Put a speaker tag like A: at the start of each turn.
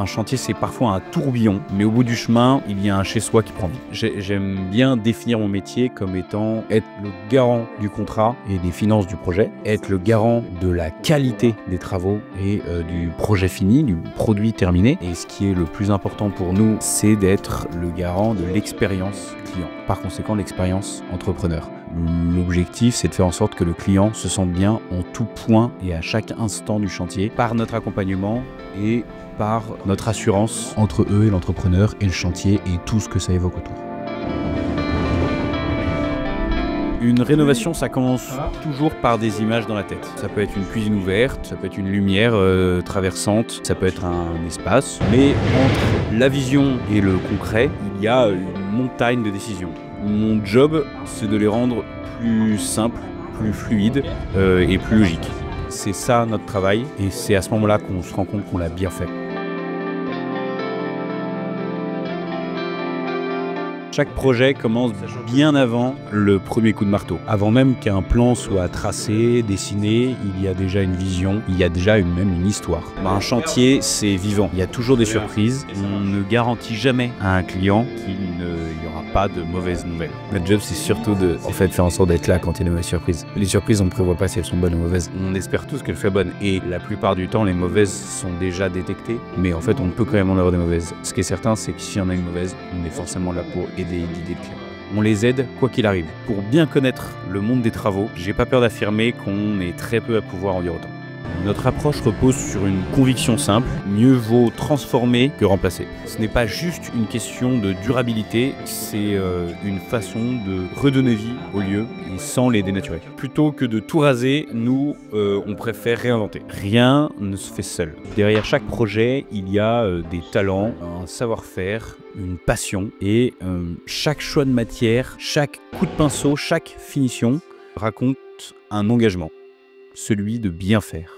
A: Un chantier, c'est parfois un tourbillon, mais au bout du chemin, il y a un chez-soi qui prend vie. J'aime bien définir mon métier comme étant être le garant du contrat et des finances du projet, être le garant de la qualité des travaux et du projet fini, du produit terminé. Et ce qui est le plus important pour nous, c'est d'être le garant de l'expérience client. Par conséquent, l'expérience entrepreneur. L'objectif, c'est de faire en sorte que le client se sente bien en tout point et à chaque instant du chantier par notre accompagnement et par notre assurance entre eux et l'entrepreneur et le chantier et tout ce que ça évoque autour. Une rénovation, ça commence toujours par des images dans la tête. Ça peut être une cuisine ouverte, ça peut être une lumière traversante, ça peut être un espace. Mais entre la vision et le concret, il y a une montagne de décisions. Mon job, c'est de les rendre plus simples, plus fluides et plus logiques. C'est ça notre travail et c'est à ce moment-là qu'on se rend compte qu'on l'a bien fait. Chaque projet commence bien avant le premier coup de marteau. Avant même qu'un plan soit tracé, dessiné, il y a déjà une vision, il y a déjà même une histoire. Un chantier, c'est vivant. Il y a toujours des surprises. On ne garantit jamais à un client qu'il n'y aura pas de mauvaises nouvelles. Notre job, c'est surtout de faire en sorte d'être là quand il y a de mauvaises surprises. Les surprises, on ne prévoit pas si elles sont bonnes ou mauvaises. On espère tous qu'elles soient bonnes. Et la plupart du temps, les mauvaises sont déjà détectées. Mais en fait, on peut quand même en avoir des mauvaises. Ce qui est certain, c'est que s'il y en a une mauvaise, on est forcément là pour aider et guider le client. On les aide quoi qu'il arrive. Pour bien connaître le monde des travaux, j'ai pas peur d'affirmer qu'on est très peu à pouvoir en dire autant. Notre approche repose sur une conviction simple, mieux vaut transformer que remplacer. Ce n'est pas juste une question de durabilité, c'est une façon de redonner vie aux lieux et sans les dénaturer. Plutôt que de tout raser, nous, on préfère réinventer. Rien ne se fait seul. Derrière chaque projet, il y a des talents, un savoir-faire, une passion et chaque choix de matière, chaque coup de pinceau, chaque finition raconte un engagement, celui de bien faire.